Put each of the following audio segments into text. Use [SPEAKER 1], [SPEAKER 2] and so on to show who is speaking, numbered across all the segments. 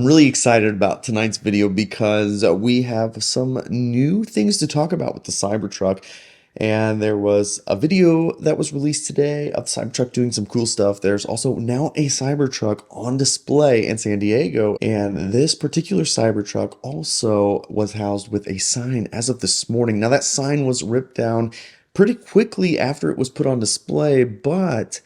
[SPEAKER 1] I'm really excited about tonight's video because we have some new things to talk about with the Cybertruck. And there was a video that was released today of the Cybertruck doing some cool stuff. There's also now a Cybertruck on display in San Diego. And this particular Cybertruck also was housed with a sign as of this morning. Now that sign was ripped down pretty quickly after it was put on display, but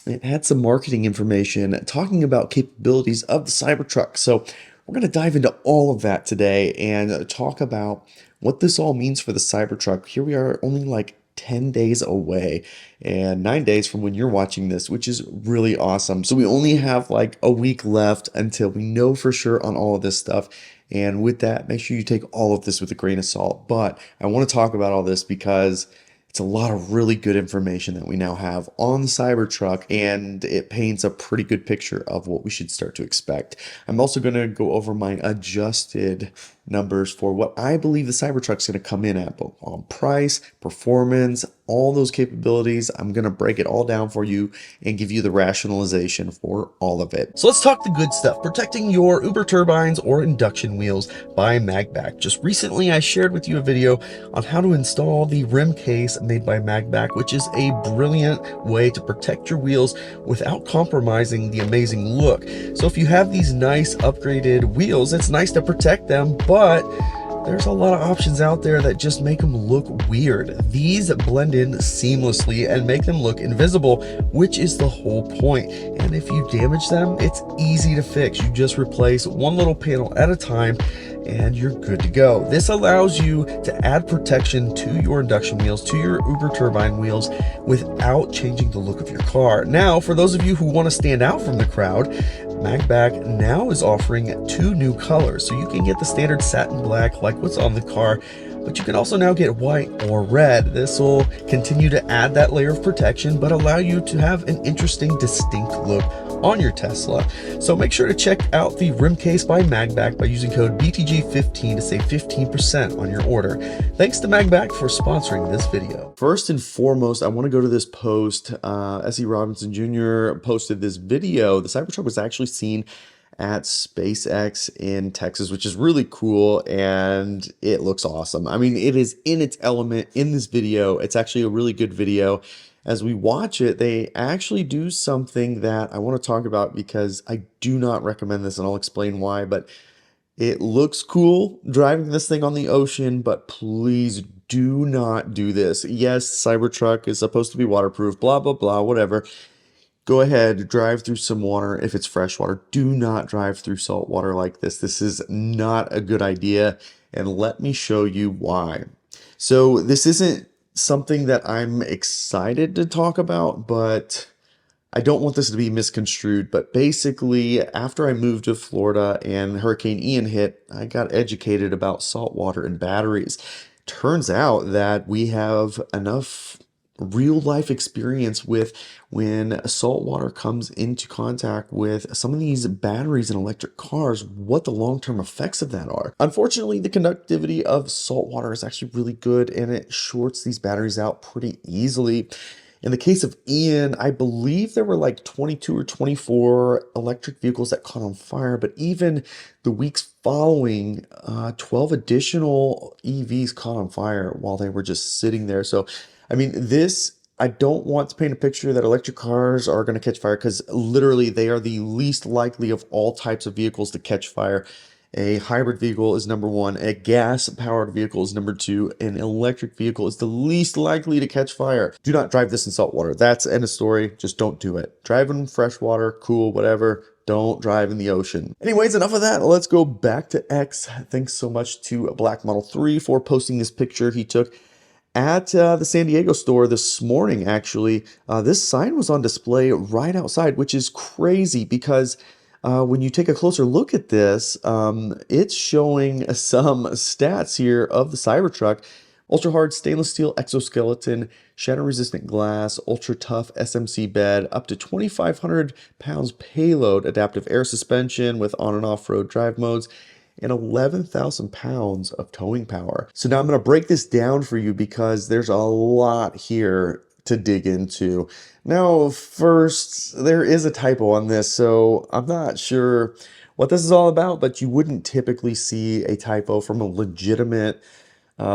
[SPEAKER 1] it had some marketing information talking about capabilities of the Cybertruck. So we're going to dive into all of that today and talk about what this all means for the Cybertruck. Here we are only like 10 days away and 9 days from when you're watching this, which is really awesome. So we only have like a week left until we know for sure on all of this stuff. And with that, make sure you take all of this with a grain of salt. But I want to talk about all this because it's a lot of really good information that we now have on the Cybertruck, and it paints a pretty good picture of what we should start to expect. I'm also going to go over my adjusted numbers for what I believe the Cybertruck's going to come in at, both on price, performance, all those capabilities. I'm going to break it all down for you and give you the rationalization for all of it. So let's talk the good stuff, protecting your Uber turbines or induction wheels by Magback. Just recently, I shared with you a video on how to install the rim case made by Magback, which is a brilliant way to protect your wheels without compromising the amazing look. So if you have these nice upgraded wheels, it's nice to protect them, but there's a lot of options out there that just make them look weird. These blend in seamlessly and make them look invisible, which is the whole point. And if you damage them, it's easy to fix. You just replace one little panel at a time and you're good to go. This allows you to add protection to your induction wheels, to your Uber turbine wheels, without changing the look of your car. Now, for those of you who want to stand out from the crowd, Magback now is offering 2 new colors. So you can get the standard satin black like what's on the car, but you can also now get white or red. This will continue to add that layer of protection, but allow you to have an interesting, distinct look on your Tesla. So make sure to check out the rim case by Magback by using code BTG15 to save 15% on your order. Thanks to Magback for sponsoring this video. First and foremost, I want to go to this post. S.E. Robinson Jr. posted this video. The Cybertruck was actually seen at SpaceX in Texas, which is really cool, and it looks awesome. I mean, it is in its element in this video. It's actually a really good video. As we watch it, they actually do something that I want to talk about because I do not recommend this, and I'll explain why, but it looks cool driving this thing on the ocean, but please do not do this. Yes, Cybertruck is supposed to be waterproof, blah, blah, blah, whatever. Go ahead, drive through some water if it's fresh water. Do not drive through salt water like this. This is not a good idea, and let me show you why. So this isn't something that I'm excited to talk about, but I don't want this to be misconstrued. But basically, after I moved to Florida and Hurricane Ian hit, I got educated about salt water and batteries. Turns out that we have enough real life experience with when salt water comes into contact with some of these batteries in electric cars, what the long-term effects of that are. Unfortunately, the conductivity of salt water is actually really good and it shorts these batteries out pretty easily. In the case of Ian, I believe there were like 22 or 24 electric vehicles that caught on fire, but even the weeks following, 12 additional EVs caught on fire while they were just sitting there. So I mean, I don't want to paint a picture that electric cars are going to catch fire, because literally they are the least likely of all types of vehicles to catch fire. A hybrid vehicle is number 1, a gas-powered vehicle is number 2, an electric vehicle is the least likely to catch fire. Do not drive this in salt water. That's end of story. Just don't do it. Drive in fresh water, cool, whatever. Don't drive in the ocean. Anyways, enough of that. Let's go back to X. Thanks so much to Black Model 3 for posting this picture he took at the San Diego store this morning. Actually, this sign was on display right outside, which is crazy because when you take a closer look at this, it's showing some stats here of the Cybertruck. Ultra hard stainless steel exoskeleton, shatter resistant glass, ultra tough SMC bed, up to 2,500 pounds payload, adaptive air suspension with on and off road drive modes, and 11,000 pounds of towing power. So now I'm going to break this down for you because there's a lot here to dig into. Now, first, there is a typo on this, so I'm not sure what this is all about, but you wouldn't typically see a typo from a legitimate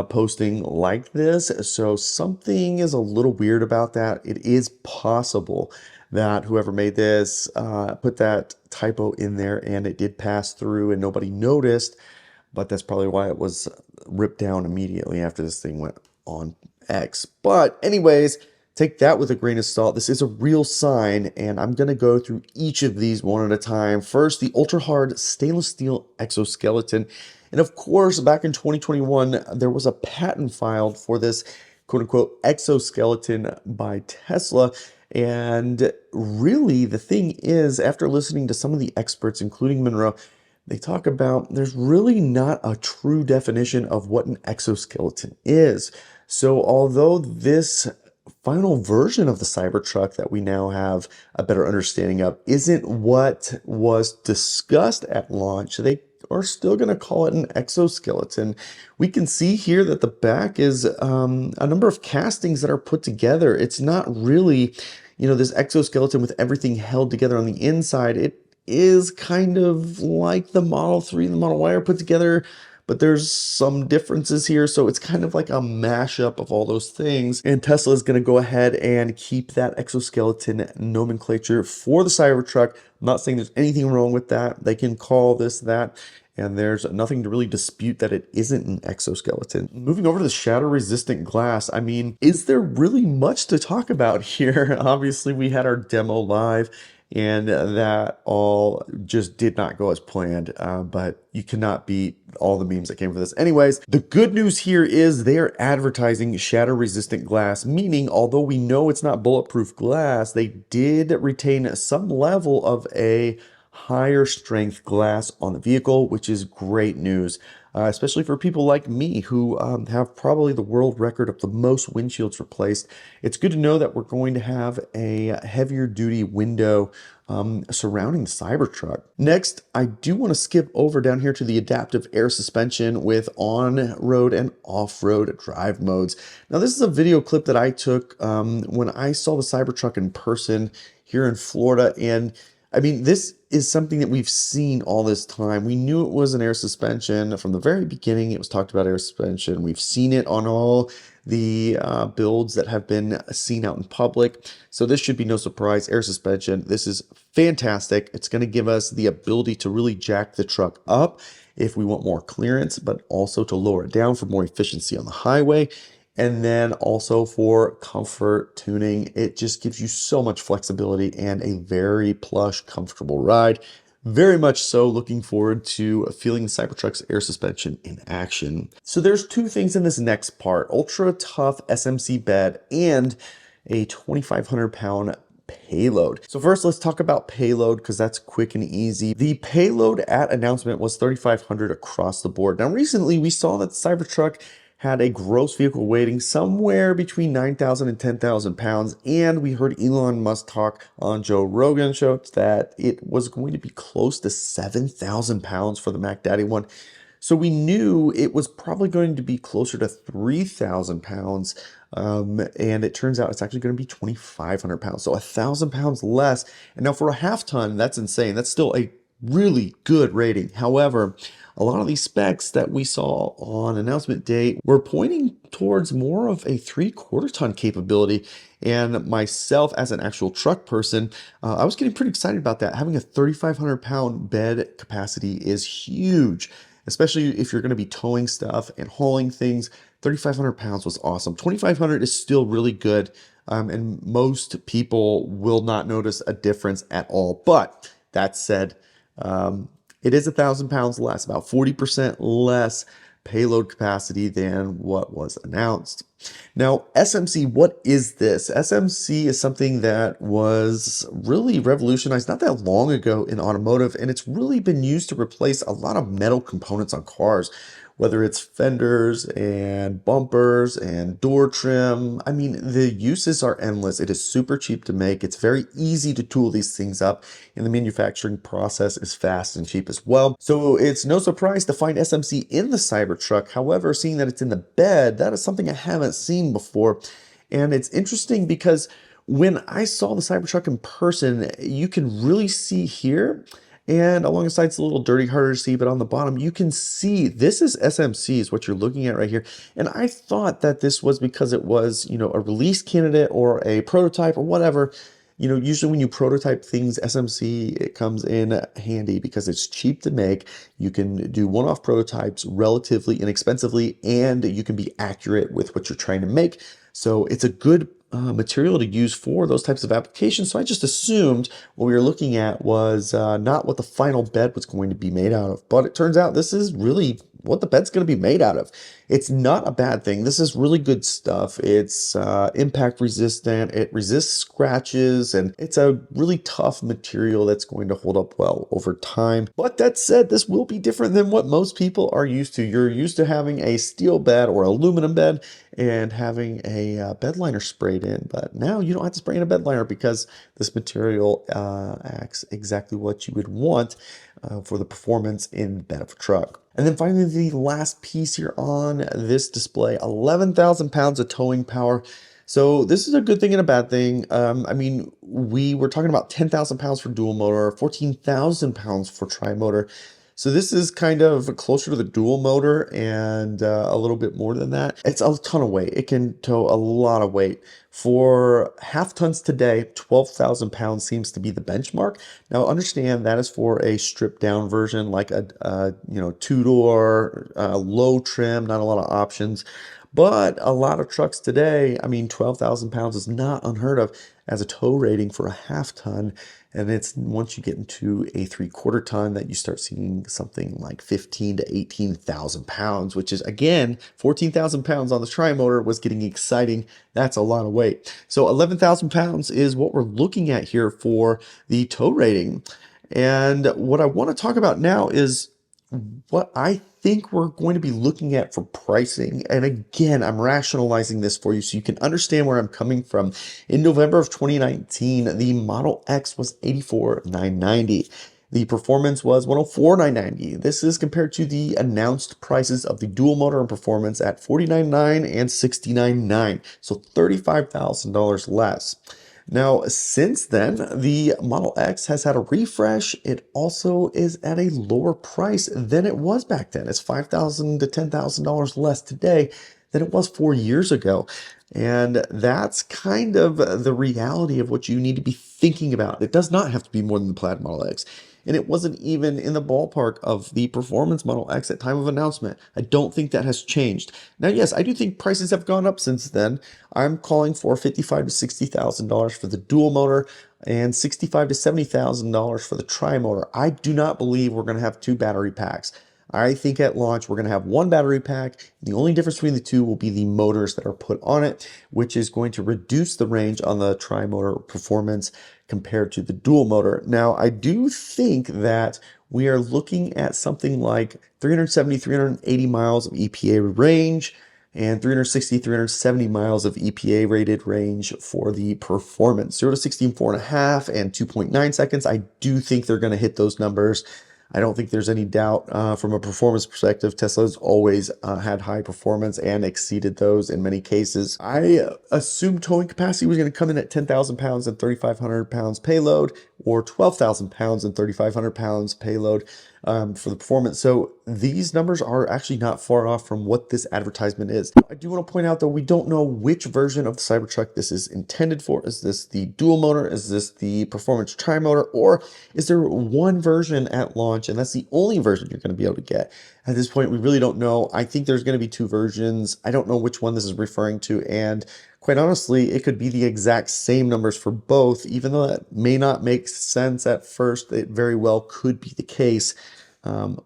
[SPEAKER 1] posting like this. So something is a little weird about that. It is possible that whoever made this put that typo in there and it did pass through and nobody noticed, but that's probably why it was ripped down immediately after this thing went on X. But anyways, take that with a grain of salt. This is a real sign, and I'm going to go through each of these one at a time. First, the ultra hard stainless steel exoskeleton. And of course, back in 2021, there was a patent filed for this quote unquote exoskeleton by Tesla. And really, the thing is, after listening to some of the experts, including Monroe, they talk about there's really not a true definition of what an exoskeleton is. So, although this final version of the Cybertruck that we now have a better understanding of isn't what was discussed at launch, they are still going to call it an exoskeleton. We can see here that the back is a number of castings that are put together. It's not really, this exoskeleton with everything held together on the inside. It is kind of like the Model 3 and the Model Y are put together, but there's some differences here. So it's kind of like a mashup of all those things. And Tesla is going to go ahead and keep that exoskeleton nomenclature for the Cybertruck. I'm not saying there's anything wrong with that. They can call this that. And there's nothing to really dispute that it isn't an exoskeleton. Moving over to the shatter-resistant glass, I mean, is there really much to talk about here? Obviously, we had our demo live, and that all just did not go as planned, but you cannot beat all the memes that came from this. Anyways, the good news here is they are advertising shatter-resistant glass, meaning although we know it's not bulletproof glass, they did retain some level of a higher strength glass on the vehicle, which is great news, especially for people like me who have probably the world record of the most windshields replaced. It's good to know that we're going to have a heavier duty window surrounding the Cybertruck. Next, I do want to skip over down here to the adaptive air suspension with on-road and off-road drive modes. Now, this is a video clip that I took when I saw the Cybertruck in person here in Florida, and I mean, this is something that we've seen all this time. We knew it was an air suspension from the very beginning. It was talked about air suspension. We've seen it on all the builds that have been seen out in public. So this should be no surprise. Air suspension. This is fantastic. It's going to give us the ability to really jack the truck up if we want more clearance, but also to lower it down for more efficiency on the highway. And then also for comfort tuning, it just gives you so much flexibility and a very plush, comfortable ride. Very much so looking forward to feeling Cybertruck's air suspension in action. So there's two things in this next part: ultra tough SMC bed and a 2,500 pound payload. So first, let's talk about payload because that's quick and easy. The payload at announcement was 3,500 across the board. Now, recently we saw that the Cybertruck had a gross vehicle weighting somewhere between 9,000 and 10,000 pounds. And we heard Elon Musk talk on Joe Rogan's show that it was going to be close to 7,000 pounds for the Mac Daddy one. So we knew it was probably going to be closer to 3,000 pounds. And it turns out it's actually going to be 2,500 pounds. So 1,000 pounds less. And now for a half ton, that's insane. That's still a really good rating. However, a lot of these specs that we saw on announcement day were pointing towards more of a 3/4 ton capability. And myself, as an actual truck person, I was getting pretty excited about that. Having a 3,500 pound bed capacity is huge, especially if you're going to be towing stuff and hauling things. 3,500 pounds was awesome. 2,500 is still really good. And most people will not notice a difference at all. But that said, it is 1,000 pounds less, about 40% less payload capacity than what was announced. Now, SMC, what is this? SMC is something that was really revolutionized not that long ago in automotive, and it's really been used to replace a lot of metal components on cars, whether it's fenders and bumpers and door trim. I mean, the uses are endless. It is super cheap to make. It's very easy to tool these things up, and the manufacturing process is fast and cheap as well. So it's no surprise to find SMC in the Cybertruck. However, seeing that it's in the bed, that is something I haven't seen before. And it's interesting because when I saw the Cybertruck in person, you can really see here And along the side, it's a little dirty, harder to see, but on the bottom, you can see this is SMC is what you're looking at right here. And I thought that this was because it was, a release candidate or a prototype or whatever. Usually when you prototype things, SMC, it comes in handy because it's cheap to make. You can do one-off prototypes relatively inexpensively, and you can be accurate with what you're trying to make. So it's a good material to use for those types of applications. So I just assumed what we were looking at was not what the final bed was going to be made out of, but it turns out this is really what the bed's going to be made out of. It's not a bad thing. This is really good stuff. It's impact resistant. It resists scratches, and it's a really tough material that's going to hold up well over time. But that said, this will be different than what most people are used to. You're used to having a steel bed or aluminum bed and having a bed liner sprayed in, but now you don't have to spray in a bed liner because this material acts exactly what you would want for the performance in the bed of a truck. And then finally, the last piece here on this display, 11,000 pounds of towing power. So this is a good thing and a bad thing. I mean, we were talking about 10,000 pounds for dual motor, 14,000 pounds for tri-motor. So this is kind of closer to the dual motor and a little bit more than that. It's a ton of weight. It can tow a lot of weight. For half tons today, 12,000 pounds seems to be the benchmark. Now understand that is for a stripped down version, like a two-door, low trim, not a lot of options. But a lot of trucks today, I mean, 12,000 pounds is not unheard of as a tow rating for a half ton. And it's once you get into a 3/4 ton that you start seeing something like 15 to 18,000 pounds, which is again, 14,000 pounds on the tri-motor was getting exciting. That's a lot of weight. So 11,000 pounds is what we're looking at here for the tow rating. And what I want to talk about now is what I think we're going to be looking at for pricing. And again, I'm rationalizing this for you so you can understand where I'm coming from. In November of 2019, the Model X was $84,990. The performance was $104,990. This is compared to the announced prices of the dual motor and performance at $49,900 and $69,900. So $35,000 less. Now, since then, the Model X has had a refresh. It also is at a lower price than it was back then. It's $5,000 to $10,000 less today than it was 4 years ago. And that's kind of the reality of what you need to be thinking about. It does not have to be more than the Plaid Model X. And it wasn't even in the ballpark of the Performance Model X at time of announcement. I don't think that has changed. Now, yes, I do think prices have gone up since then. I'm calling for $55,000 to $60,000 for the dual motor and $65,000 to $70,000 for the tri-motor. I do not believe we're going to have two battery packs. I think at launch, we're going to have one battery pack. The only difference between the two will be the motors that are put on it, which is going to reduce the range on the tri-motor performance compared to the dual motor. Now, I do think that we are looking at something like 370, 380 miles of EPA range and 360, 370 miles of EPA rated range for the performance. 0 to 60 in 4.5 and 2.9 seconds. I do think they're going to hit those numbers. I don't think there's any doubt from a performance perspective. Tesla's always had high performance and exceeded those in many cases. I assumed towing capacity was going to come in at 10,000 pounds and 3,500 pounds payload, or 12,000 pounds and 3,500 pounds payload for the performance. So these numbers are actually not far off from what this advertisement is. I do want to point out though, we don't know which version of the Cybertruck this is intended for. Is this the dual motor? Is this the performance tri-motor? Or is there one version at launch and that's the only version you're going to be able to get? At this point, we really don't know. I think there's going to be two versions. I don't know which one this is referring to. And quite honestly, it could be the exact same numbers for both, even though that may not make sense at first. It very well could be the case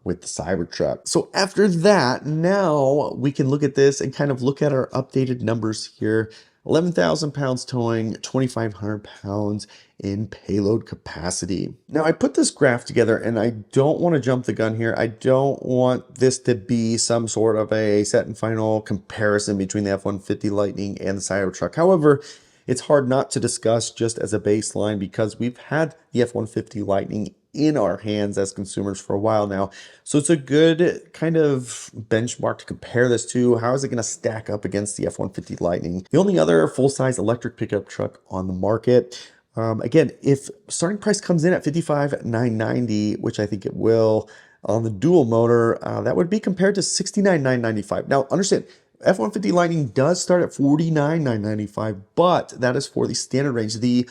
[SPEAKER 1] with the Cybertruck. So after that, now we can look at this and kind of look at our updated numbers here. 11,000 pounds towing, 2,500 pounds in payload capacity. Now I put this graph together and I don't want to jump the gun here. I don't want this to be some sort of a set and final comparison between the F-150 Lightning and the Cybertruck. However, it's hard not to discuss just as a baseline because we've had the F-150 Lightning in our hands as consumers for a while now. So it's a good kind of benchmark to compare this to. How is it going to stack up against the F-150 Lightning? The only other full-size electric pickup truck on the market. Again, if starting price comes in at 55,990, which I think it will on the dual motor, that would be compared to 69,995. Now, understand, F-150 Lightning does start at 49,995, but that is for the standard range. The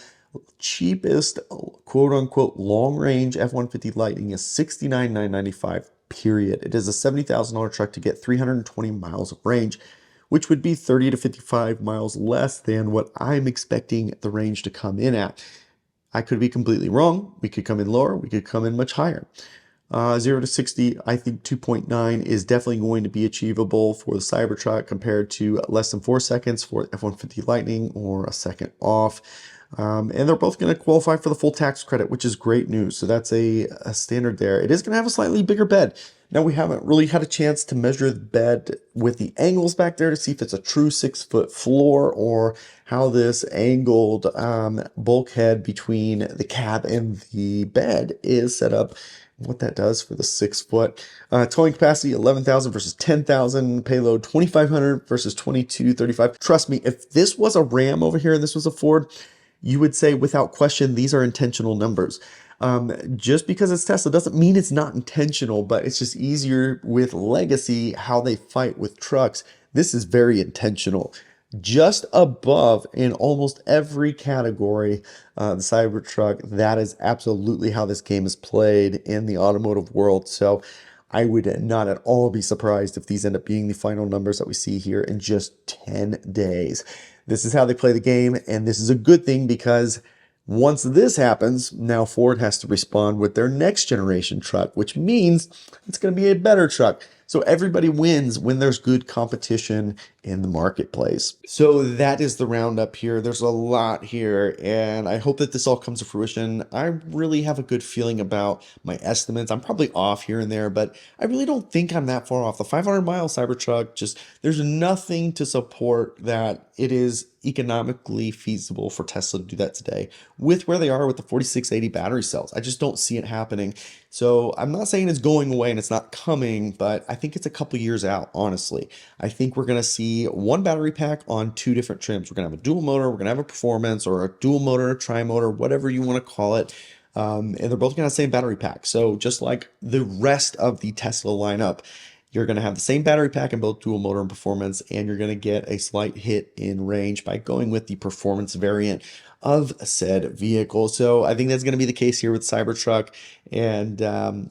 [SPEAKER 1] cheapest quote unquote long range F-150 Lightning is 69,995, period. It is a $70,000 truck to get 320 miles of range, which would be 30 to 55 miles less than what I'm expecting the range to come in at. I could be completely wrong. We could come in lower. We could come in much higher. 0 to 60, I think 2.9 is definitely going to be achievable for the Cybertruck compared to less than 4 seconds for F-150 Lightning or a second off. And they're both going to qualify for the full tax credit, which is great news. So that's a standard there. It is going to have a slightly bigger bed. Now, we haven't really had a chance to measure the bed with the angles back there to see if it's a true 6-foot floor or how this angled bulkhead between the cab and the bed is set up, what that does for the 6-foot. Towing capacity 11,000 versus 10,000. Payload 2,500 versus 2,235. Trust me, if this was a Ram over here and this was a Ford, you would say without question these are intentional numbers. Just because it's Tesla doesn't mean it's not intentional, but it's just easier with legacy how they fight with trucks. This is very intentional. Just above in almost every category, the Cybertruck, that is absolutely how this game is played in the automotive world. So I would not at all be surprised if these end up being the final numbers that we see here in just 10 days. This is how they play the game, and this is a good thing because once this happens, now Ford has to respond with their next generation truck, which means it's going to be a better truck. So everybody wins when there's good competition in the marketplace. So that is the roundup here. There's a lot here, and I hope that this all comes to fruition. I really have a good feeling about my estimates. I'm probably off here and there, but I really don't think I'm that far off. The 500-mile Cybertruck, just there's nothing to support that it is economically feasible for Tesla to do that today with where they are with the 4680 battery cells. I just don't see it happening. So I'm not saying it's going away and it's not coming, but I think it's a couple years out, honestly. I think we're going to see one battery pack on 2 different trims. We're going to have a dual motor, we're going to have a performance, or a dual motor, a tri-motor, whatever you want to call it. And they're both going to have the same battery pack. So just like the rest of the Tesla lineup, you're going to have the same battery pack in both dual motor and performance, and you're going to get a slight hit in range by going with the performance variant of said vehicle. So I think that's going to be the case here with Cybertruck. And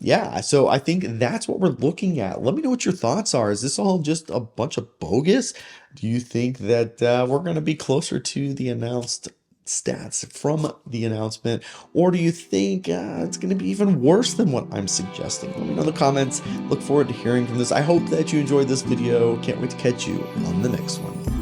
[SPEAKER 1] yeah, so I think that's what we're looking at. Let me know what your thoughts are. Is this all just a bunch of bogus? Do you think that we're going to be closer to the announced stats from the announcement, or do you think it's going to be even worse than what I'm suggesting? Let me know in the comments. Look forward to hearing from this. I hope that you enjoyed this video. Can't wait to catch you on the next one.